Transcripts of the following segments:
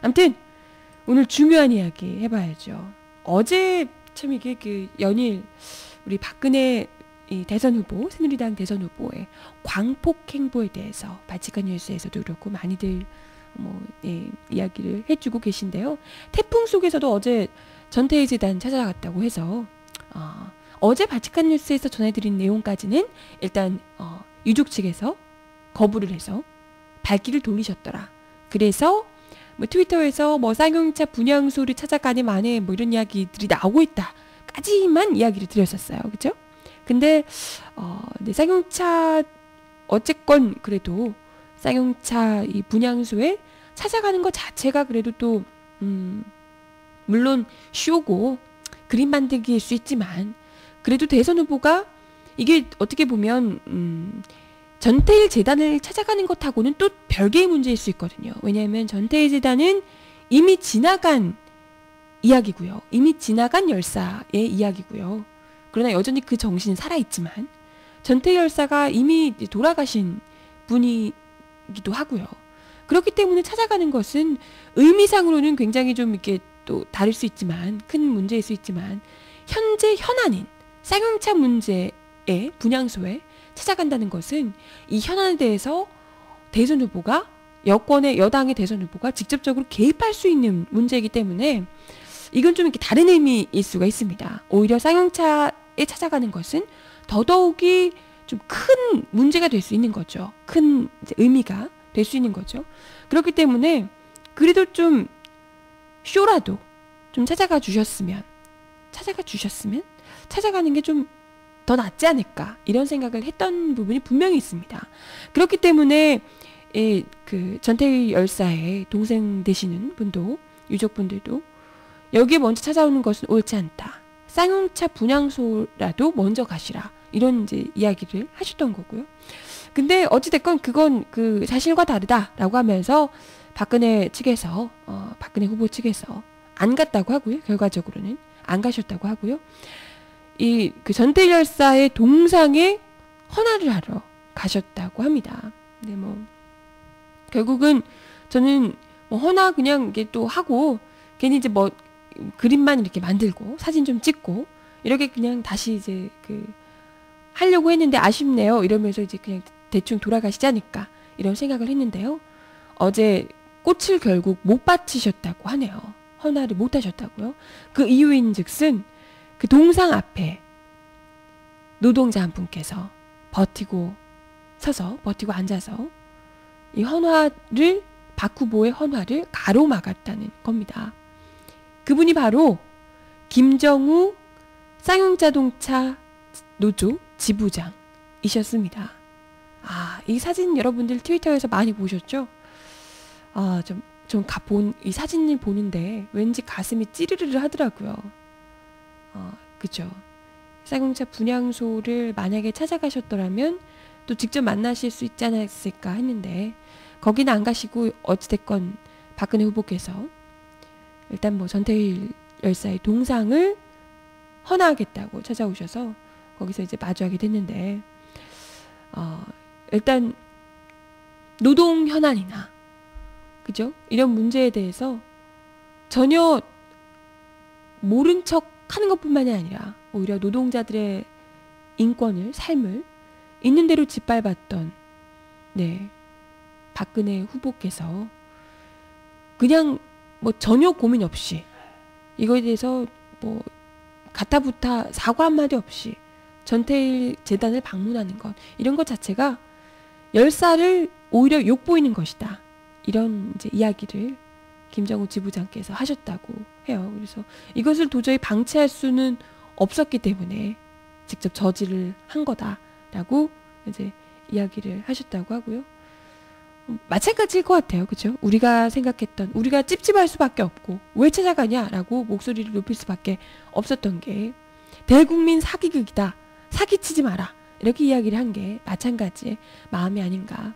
아무튼 오늘 중요한 이야기 해봐야죠. 어제 참 이게 그 연일 우리 박근혜 이 대선 후보, 새누리당 대선 후보의 광폭 행보에 대해서 바치칸 뉴스에서도 그렇고 많이들 이야기를 해주고 계신데요. 태풍 속에서도 어제 전태일 재단 찾아갔다고 해서 어제 바치칸 뉴스에서 전해드린 내용까지는 일단 유족 측에서 거부를 해서 발길을 돌리셨더라. 그래서 트위터에서 쌍용차 분향소를 찾아가니 만에 이런 이야기들이 나오고 있다까지만 이야기를 드렸었어요. 그죠? 근데 네, 쌍용차 어쨌건 그래도 쌍용차 이 분향소에 찾아가는 것 자체가 그래도 또 물론 쇼고 그림 만들기일 수 있지만 그래도 대선 후보가 이게 어떻게 보면 전태일 재단을 찾아가는 것하고는 또 별개의 문제일 수 있거든요. 왜냐하면 전태일 재단은 이미 지나간 이야기고요. 이미 지나간 열사의 이야기고요. 그러나 여전히 그 정신은 살아있지만 전태일 열사가 이미 돌아가신 분이기도 하고요. 그렇기 때문에 찾아가는 것은 의미상으로는 굉장히 좀 이렇게 또 다를 수 있지만 큰 문제일 수 있지만 현재 현안인 쌍용차 문제의 분향소에 찾아간다는 것은 이 현안에 대해서 대선 후보가 여당의 대선 후보가 직접적으로 개입할 수 있는 문제이기 때문에 이건 좀 이렇게 다른 의미일 수가 있습니다. 오히려 쌍용차에 찾아가는 것은 더더욱이 좀 큰 문제가 될 수 있는 거죠. 큰 이제 의미가 될 수 있는 거죠. 그렇기 때문에 그래도 좀 쇼라도 좀 찾아가 주셨으면 찾아가는 게 좀 더 낫지 않을까 이런 생각을 했던 부분이 분명히 있습니다. 그렇기 때문에 그 전태일 열사의 동생 되시는 분도 유족분들도 여기에 먼저 찾아오는 것은 옳지 않다. 쌍용차 분향소라도 먼저 가시라. 이런 이제 이야기를 하셨던 거고요. 근데 어찌됐건 그건 그 사실과 다르다라고 하면서 박근혜 측에서 박근혜 후보 측에서 안 갔다고 하고요. 결과적으로는 안 가셨다고 하고요. 그 전태일 열사의 동상에 헌화를 하러 가셨다고 합니다. 근데 결국은 저는 헌화 그냥 이게 또 하고 괜히 이제 그림만 이렇게 만들고 사진 좀 찍고 이렇게 그냥 다시 이제 하려고 했는데 아쉽네요. 이러면서 이제 그냥 대충 돌아가시지 않을까 이런 생각을 했는데요. 어제 꽃을 결국 못 바치셨다고 하네요. 헌화를 못 하셨다고요. 그 이유인즉슨 그 동상 앞에 노동자 한 분께서 버티고 앉아서 이 헌화를 박 후보의 헌화를 가로막았다는 겁니다. 그분이 바로 김정우 쌍용자동차 노조 지부장이셨습니다. 이 사진 여러분들 트위터에서 많이 보셨죠? 이 사진을 보는데 왠지 가슴이 찌르르르 하더라고요. 그죠? 쌍용차 분향소를 만약에 찾아가셨더라면 또 직접 만나실 수 있지 않았을까 했는데 거기는 안 가시고 어찌됐건 박근혜 후보께서 일단 전태일 열사의 동상을 헌화하겠다고 찾아오셔서 거기서 이제 마주하게 됐는데 일단 노동 현안이나 그죠? 이런 문제에 대해서 전혀 모른 척 하는 것뿐만이 아니라 오히려 노동자들의 인권을, 삶을 있는 대로 짓밟았던 박근혜 후보께서 그냥 전혀 고민 없이 이거에 대해서 가타부타 사과 한마디 없이 전태일 재단을 방문하는 것 이런 것 자체가 열사를 오히려 욕보이는 것이다. 이런 이제 이야기를 김정우 지부장께서 하셨다고 해요. 그래서 이것을 도저히 방치할 수는 없었기 때문에 직접 저지를 한 거다라고 이제 이야기를 하셨다고 하고요. 마찬가지일 것 같아요. 그죠? 우리가 생각했던, 우리가 찝찝할 수밖에 없고 왜 찾아가냐라고 목소리를 높일 수밖에 없었던 게 대국민 사기극이다. 사기치지 마라. 이렇게 이야기를 한 게 마찬가지의 마음이 아닌가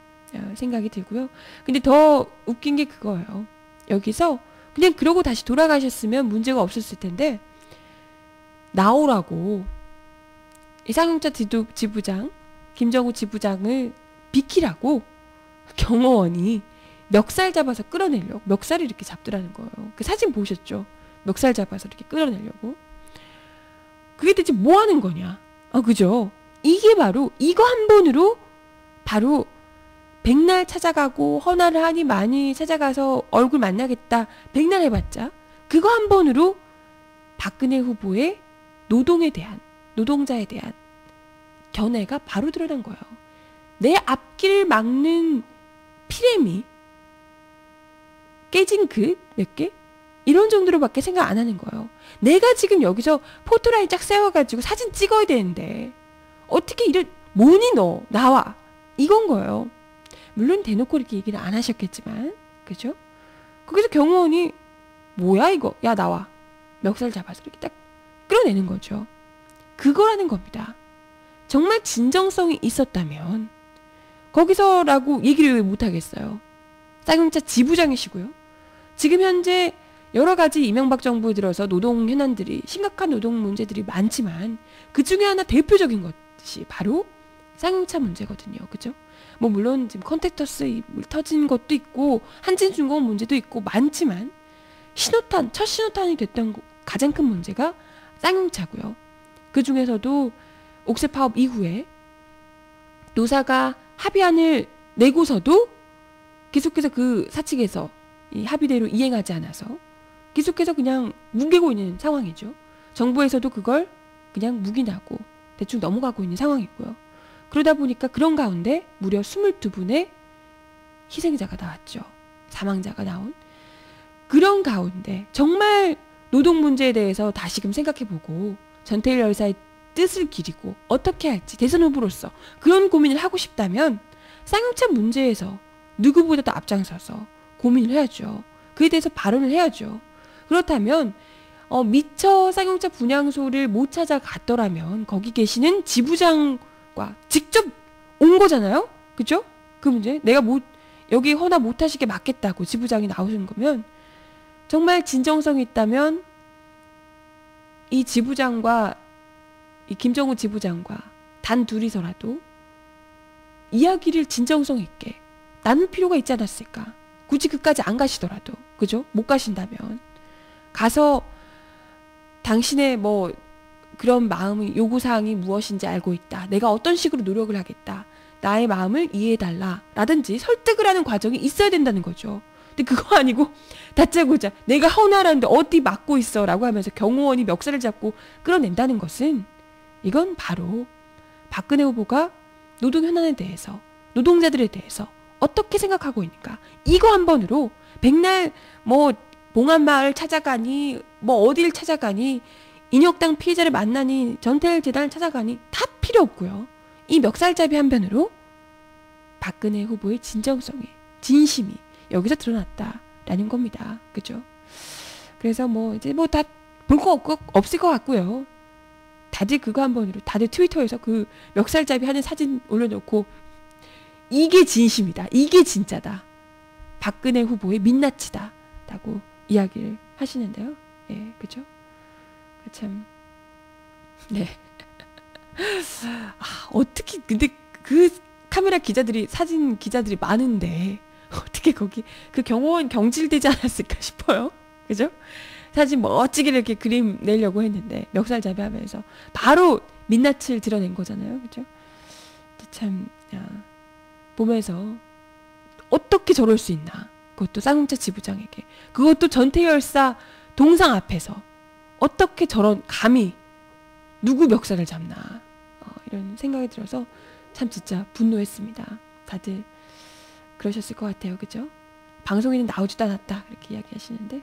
생각이 들고요. 근데 더 웃긴 게 그거예요. 여기서 그냥 그러고 다시 돌아가셨으면 문제가 없었을 텐데 나오라고 이 쌍용차 지부장 김정우 지부장을 비키라고 경호원이 멱살 잡아서 끌어내려고 멱살을 이렇게 잡더라는 거예요. 그 사진 보셨죠? 멱살 잡아서 이렇게 끌어내려고. 그게 대체 뭐 하는 거냐? 그죠? 이게 바로 이거 한 번으로 바로 백날 찾아가고 허나를 하니 많이 찾아가서 얼굴 만나겠다. 백날 해봤자 그거 한 번으로 박근혜 후보의 노동에 대한 노동자에 대한 견해가 바로 드러난 거예요. 내 앞길을 막는 피레미 깨진 그 몇 개? 이런 정도로밖에 생각 안 하는 거예요. 내가 지금 여기서 포토라인 쫙 세워가지고 사진 찍어야 되는데 어떻게 이런 뭐니 너 나와 이건 거예요. 물론 대놓고 이렇게 얘기를 안 하셨겠지만 그죠? 거기서 경호원이 뭐야 이거 야 나와 멱살 잡아서 이렇게 딱 끌어내는 거죠. 그거라는 겁니다. 정말 진정성이 있었다면 거기서라고 얘기를 왜 못하겠어요. 쌍용차 지부장이시고요. 지금 현재 여러 가지 이명박 정부에 들어서 노동 현안들이 심각한 노동 문제들이 많지만 그 중에 하나 대표적인 것이 바로 쌍용차 문제거든요. 그죠? 뭐 물론 지금 컨택터스 터진 것도 있고 한진중공업 문제도 있고 많지만 신호탄, 첫 신호탄이 됐던 가장 큰 문제가 쌍용차고요. 그 중에서도 옥새 파업 이후에 노사가 합의안을 내고서도 계속해서 그 사측에서 이 합의대로 이행하지 않아서 계속해서 그냥 뭉개고 있는 상황이죠. 정부에서도 그걸 그냥 묵인하고 대충 넘어가고 있는 상황이고요. 그러다 보니까 그런 가운데 무려 22분의 희생자가 나왔죠. 사망자가 나온. 그런 가운데 정말 노동 문제에 대해서 다시금 생각해보고 전태일 열사의 뜻을 기리고 어떻게 할지 대선 후보로서 그런 고민을 하고 싶다면 쌍용차 문제에서 누구보다도 앞장서서 고민을 해야죠. 그에 대해서 발언을 해야죠. 그렇다면 미처 쌍용차 분향소를 못 찾아갔더라면 거기 계시는 지부장과 직접 온 거잖아요. 그죠? 그 문제 내가 여기 허나 못 하시게 막겠다고 지부장이 나오신 거면 정말 진정성이 있다면 이 지부장과 이 김정우 지부장과 단 둘이서라도 이야기를 진정성 있게 나눌 필요가 있지 않았을까. 굳이 그까지 안 가시더라도 그죠? 못 가신다면 가서 당신의 뭐 그런 마음의 요구사항이 무엇인지 알고 있다. 내가 어떤 식으로 노력을 하겠다. 나의 마음을 이해해달라. 라든지 설득을 하는 과정이 있어야 된다는 거죠. 근데 그거 아니고 다짜고짜 내가 허나라는데 어디 막고 있어 라고 하면서 경호원이 멱살을 잡고 끌어낸다는 것은 이건 바로 박근혜 후보가 노동 현안에 대해서 노동자들에 대해서 어떻게 생각하고 있는가. 이거 한 번으로 백날 뭐 봉안마을 찾아가니 뭐 어딜 찾아가니 인혁당 피해자를 만나니 전태일 재단을 찾아가니 다 필요 없고요. 이 멱살잡이 한 편으로 박근혜 후보의 진정성이 진심이 여기서 드러났다라는 겁니다. 그죠? 그래서 뭐 이제 뭐 다 볼 거 없을 것 같고요. 다들 그거 한 번으로 다들 트위터에서 그 멱살잡이 하는 사진 올려놓고 이게 진심이다. 이게 진짜다. 박근혜 후보의 민낯이다. 라고 이야기를 하시는데요. 예, 그죠? 참, 네. 어떻게, 근데 그 카메라 기자들이, 사진 기자들이 많은데, 어떻게 거기, 그 경호원 경질되지 않았을까 싶어요. 그죠? 사진 멋지게 이렇게 그림 내려고 했는데, 멱살잡이 하면서, 바로 민낯을 드러낸 거잖아요. 그죠? 참, 보면서, 어떻게 저럴 수 있나. 그것도 쌍용차 지부장에게. 그것도 전태일 열사 동상 앞에서. 어떻게 저런 감히 누구 멱살을 잡나 이런 생각이 들어서 참 진짜 분노했습니다. 다들 그러셨을 것 같아요. 그죠? 방송에는 나오지도 않았다 이렇게 이야기하시는데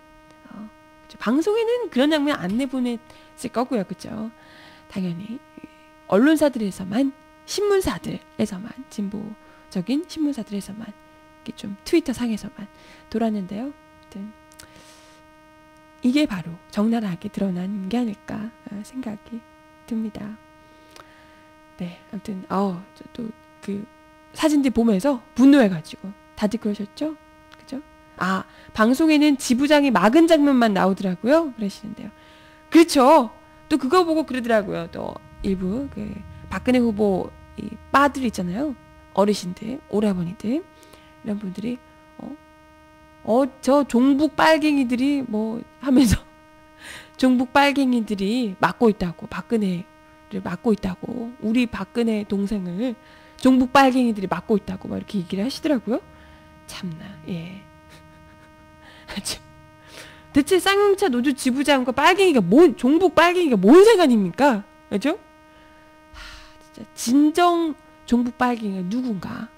그죠? 방송에는 그런 장면 안 내보냈을 거고요. 그죠? 당연히 언론사들에서만 신문사들에서만 진보적인 신문사들에서만 이렇게 좀 트위터 상에서만 돌았는데요. 아무튼 이게 바로 적나라하게 드러난 게 아닐까 생각이 듭니다. 네, 아무튼 또 그 사진들 보면서 분노해가지고 다들 그러셨죠? 그죠? 방송에는 지부장이 막은 장면만 나오더라고요. 그러시는데요. 그렇죠. 또 그거 보고 그러더라고요. 또 일부 그 박근혜 후보 이 빠들 있잖아요. 어르신들, 오라버니들 이런 분들이 저 종북 빨갱이들이 뭐 하면서 종북 빨갱이들이 막고 있다고, 박근혜를 막고 있다고, 우리 박근혜 동생을 종북 빨갱이들이 막고 있다고 막 이렇게 얘기를 하시더라고요. 참나, 예. 아주 대체 쌍용차 노조 지부장과 빨갱이가 종북 빨갱이가 뭔 상관입니까? 그죠? 진짜 진정 종북 빨갱이가 누군가?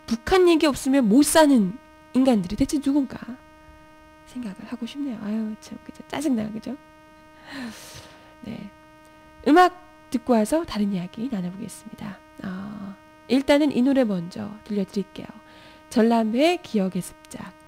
북한 얘기 없으면 못 사는 인간들이 대체 누군가? 생각을 하고 싶네요. 아유, 참, 그죠? 짜증나, 그죠? 네. 음악 듣고 와서 다른 이야기 나눠보겠습니다. 일단은 이 노래 먼저 들려드릴게요. 전람회 기억의 습작.